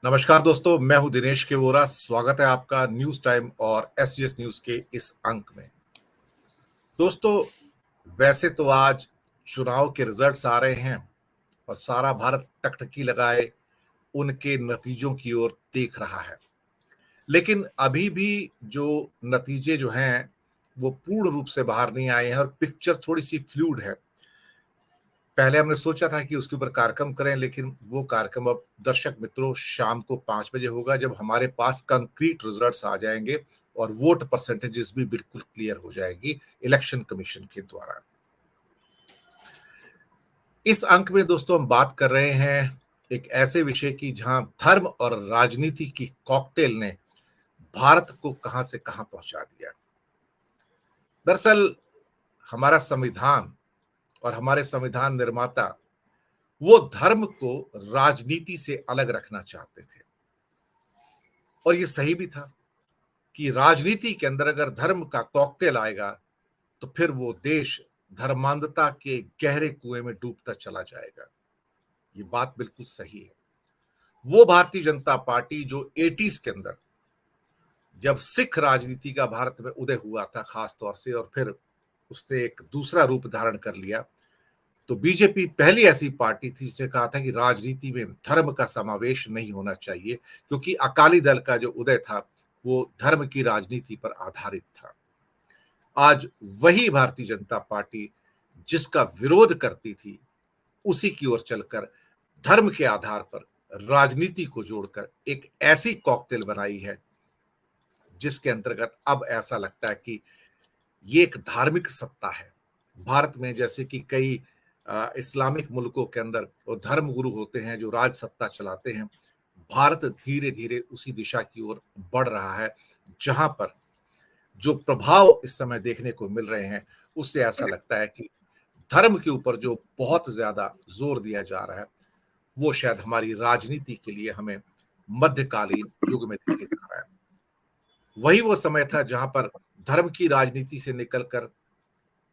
नमस्कार दोस्तों, मैं हूं दिनेश के वोरा। स्वागत है आपका न्यूज टाइम और एसजीएस न्यूज के इस अंक में। दोस्तों, वैसे तो आज चुनाव के रिजल्ट्स आ रहे हैं और सारा भारत टकटकी लगाए उनके नतीजों की ओर देख रहा है, लेकिन अभी भी जो नतीजे जो हैं वो पूर्ण रूप से बाहर नहीं आए हैं और पिक्चर थोड़ी सी फ्लूइड है। पहले हमने सोचा था कि उसके ऊपर कार्यक्रम करें, लेकिन वो कार्यक्रम अब दर्शक मित्रों शाम को 5 बजे होगा, जब हमारे पास कंक्रीट रिजल्ट्स आ जाएंगे और वोट परसेंटेजेस भी बिल्कुल क्लियर हो जाएगी इलेक्शन कमीशन के द्वारा। इस अंक में दोस्तों हम बात कर रहे हैं एक ऐसे विषय की जहां धर्म और राजनीति की कॉकटेल ने भारत को कहां से कहां पहुंचा दिया। दरअसल हमारा संविधान और हमारे संविधान निर्माता वो धर्म को राजनीति से अलग रखना चाहते थे, और ये सही भी था कि राजनीति के अंदर अगर धर्म का कॉकटेल आएगा तो फिर वो देश धर्मांधता के गहरे कुएं में डूबता चला जाएगा। ये बात बिल्कुल सही है। वो भारतीय जनता पार्टी जो 80s के अंदर, जब सिख राजनीति का भारत में उदय हुआ था खास तौर से, और फिर उसने एक दूसरा रूप धारण कर लिया, तो बीजेपी पहली ऐसी पार्टी थी जिसने कहा था कि राजनीति में धर्म का समावेश नहीं होना चाहिए, क्योंकि अकाली दल का जो उदय था वो धर्म की राजनीति पर आधारित था। आज वही भारतीय जनता पार्टी जिसका विरोध करती थी उसी की ओर चलकर धर्म के आधार पर राजनीति को जोड़कर एक ऐसी कॉकटेल बनाई है जिसके अंतर्गत अब ऐसा लगता है कि ये एक धार्मिक सत्ता है। भारत में जैसे कि कई इस्लामिक मुल्कों के अंदर वो धर्म गुरु होते हैं जो राज सत्ता चलाते हैं, भारत धीरे धीरे उसी दिशा की ओर बढ़ रहा है, जहां पर जो प्रभाव इस समय देखने को मिल रहे हैं उससे ऐसा लगता है कि धर्म के ऊपर जो बहुत ज्यादा जोर दिया जा रहा है वो शायद हमारी राजनीति के लिए हमें मध्यकालीन युग में लेके जा रहा है। वही वो समय था जहां पर धर्म की राजनीति से निकलकर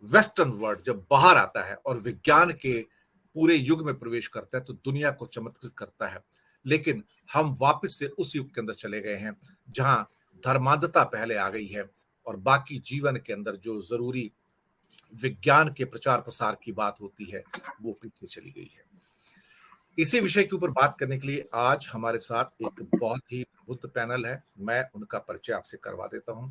वेस्टर्न वर्ल्ड जब बाहर आता है और विज्ञान के पूरे युग में प्रवेश करता है तो दुनिया को चमत्कृत करता है, लेकिन हम वापस से उस युग के अंदर चले गए हैं जहां धर्मांधता पहले आ गई है और बाकी जीवन के अंदर जो जरूरी विज्ञान के प्रचार प्रसार की बात होती है वो पीछे चली गई है। इसी विषय के ऊपर बात करने के लिए आज हमारे साथ एक बहुत ही प्रबुद्ध पैनल है। मैं उनका परिचय आपसे करवा देता हूं।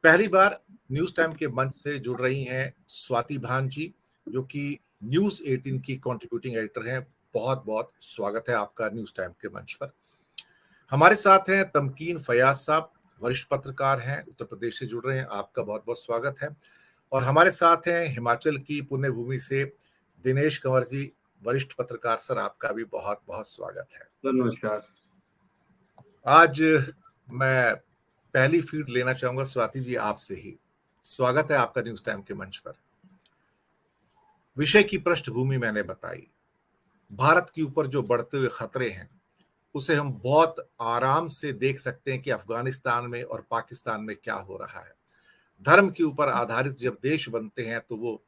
पहली बार न्यूज टाइम के मंच से जुड़ रही हैं स्वाति भान जी, जो कि न्यूज 18 की कंट्रीब्यूटिंग एडिटर हैं। बहुत बहुत स्वागत है आपका न्यूज टाइम के मंच पर। हमारे साथ हैं तमकीन फयाज साहब, वरिष्ठ पत्रकार हैं, उत्तर प्रदेश से जुड़ रहे हैं, आपका बहुत बहुत स्वागत है। और हमारे साथ हैं हिमाचल की पुण्य भूमि से दिनेश कंवर जी, वरिष्ठ पत्रकार। सर आपका भी बहुत बहुत स्वागत है। नमस्कार। आज मैं पहली फीड लेना चाहूंगा स्वाति जी आपसे ही। स्वागत है आपका न्यूज टाइम के मंच पर। विषय की पृष्ठभूमि मैंने बताई, भारत के ऊपर जो बढ़ते हुए खतरे हैं उसे हम बहुत आराम से देख सकते हैं कि अफगानिस्तान में और पाकिस्तान में क्या हो रहा है। धर्म के ऊपर आधारित जब देश बनते हैं तो वो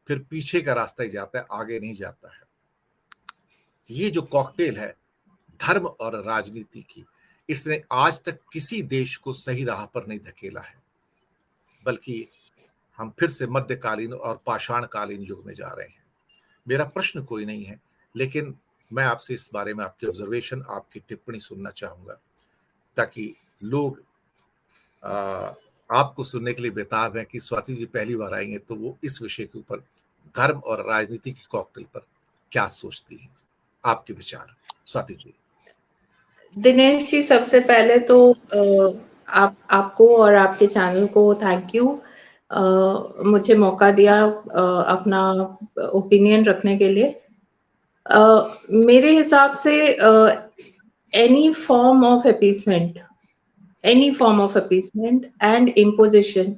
फिर पीछे का रास्ता ही जाता है, आगे नहीं जाता है। ये जो कॉकटेल है धर्म और राजनीति की, इसने आज तक किसी देश को सही राह पर नहीं धकेला है, बल्कि हम फिर से मध्यकालीन और पाषाणकालीन युग में जा रहे हैं। मेरा प्रश्न कोई नहीं है, लेकिन मैं आपसे इस बारे में आपके ऑब्जर्वेशन, आपकी टिप्पणी सुनना चाहूंगा, ताकि लोग आपको सुनने के लिए बेताब है कि स्वाति जी पहली बार आएंगे तो वो इस विषय के ऊपर धर्म और राजनीति की कॉकटेल पर क्या सोचती हैं। आपके विचार स्वाति जी। दिनेश जी, सबसे पहले तो आपको और आपके चैनल को थैंक यू, मुझे मौका दिया अपना ओपिनियन रखने के लिए। मेरे हिसाब से any form of appeasement and imposition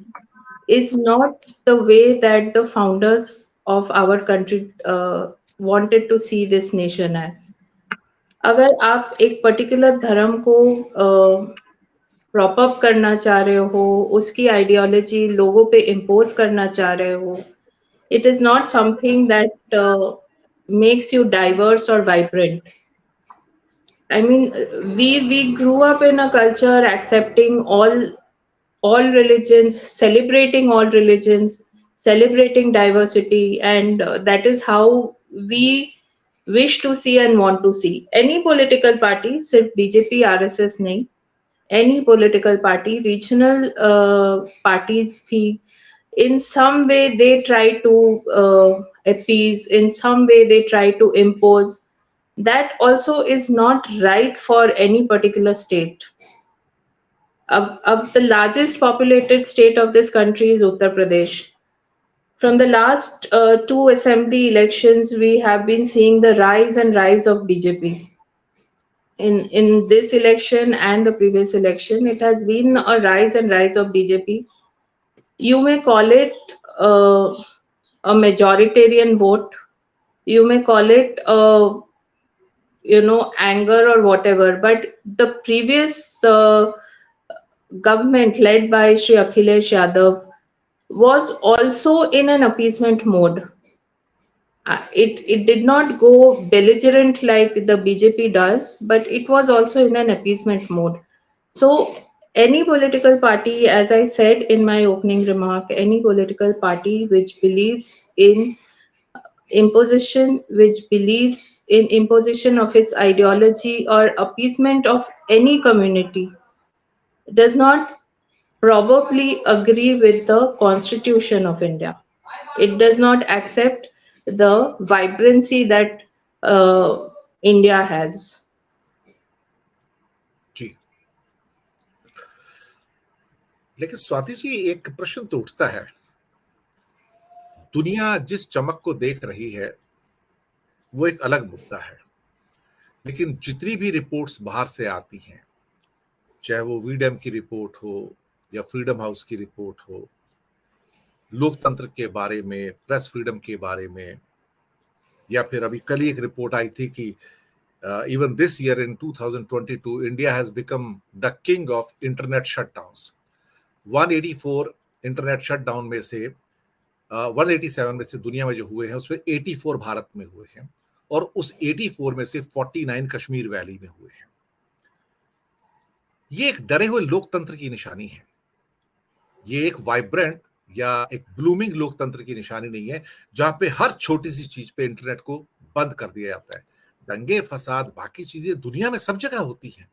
is not the way that the founders of our country wanted to see this nation as. अगर आप एक पर्टिकुलर धर्म को प्रॉप अप करना चाह रहे हो, उसकी आइडियोलॉजी लोगों पे इम्पोज करना चाह रहे हो, it is not something that makes you diverse और vibrant. I mean, we grew up in a culture accepting all religions, celebrating all religions, celebrating diversity, and that is how we wish to see and want to see. Any political party, सिर्फ BJP, RSS नहीं, any political party, regional parties भी, in some way they try to appease, in some way they try to impose. That also is not right for any particular state. The largest populated state of this country is Uttar Pradesh. From the last two assembly elections, we have been seeing the rise and rise of BJP. In this election and the previous election, it has been a rise and rise of BJP. You may call it a majoritarian vote. You may call it anger or whatever. But the previous government led by Shri Akhilesh Yadav was also in an appeasement mode. It did not go belligerent like the BJP does, but it was also in an appeasement mode. So any political party, as I said in my opening remark, any political party which believes in imposition, which believes in imposition of its ideology or appeasement of any community, does not probably agree with the Constitution of India. It does not accept the vibrancy that India has. जी, लेकिन स्वाति जी, एक प्रश्न तो उठता है, दुनिया जिस चमक को देख रही है वो एक अलग मुद्दा है, लेकिन जितनी भी रिपोर्ट्स बाहर से आती हैं, चाहे वो वीडम की रिपोर्ट हो या फ्रीडम हाउस की रिपोर्ट हो, लोकतंत्र के बारे में, प्रेस फ्रीडम के बारे में, या फिर अभी कल ही एक रिपोर्ट आई थी कि even this year in 2022 India has become the king of internet shutdowns. 184 internet shutdown में से 187 में से दुनिया में जो हुए हैं उसमें 84 भारत में हुए हैं, और उस 84 में से 49 कश्मीर वैली में हुए हैं। ये एक डरे हुए लोकतंत्र की निशानी है। ये एक वाइब्रेंट या एक ब्लूमिंग लोकतंत्र की निशानी नहीं है, जहां पे हर छोटी सी चीज पे इंटरनेट को बंद कर दिया जाता है। दंगे फसाद बाकी चीजें दुनिया में सब जगह होती हैं,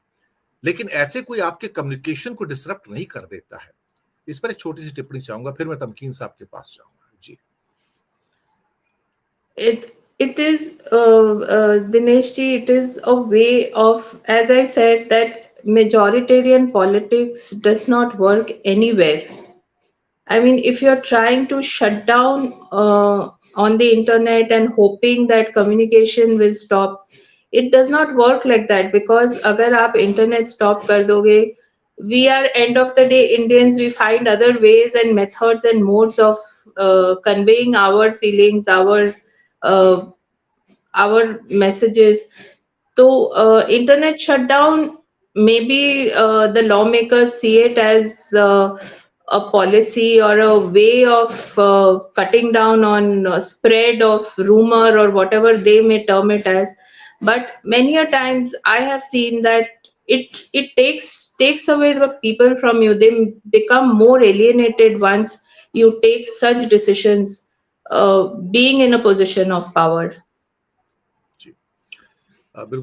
लेकिन ऐसे कोई आपके कम्युनिकेशन को डिसरप्ट नहीं कर देता है। इस पर एक छोटी सी टिप्पणी चाहूंगा, फिर मैं तमकीन साहब के पास जाऊंगा। जी, it is Dinesh ji, it is a way of, as I said, that majoritarian politics does not work anywhere. I mean, if you're trying to shut down on the internet and hoping that communication will stop, it does not work like that, because agar aap internet stop kar doge, we are, end of the day, Indians, we find other ways and methods and modes of conveying our feelings, our messages. So internet shutdown, maybe the lawmakers see it as a policy or a way of cutting down on spread of rumor or whatever they may term it as. But many a times I have seen that it takes away the people from you. They become more alienated once you take such decisions, being in a position of power. जी, बिल्कुल।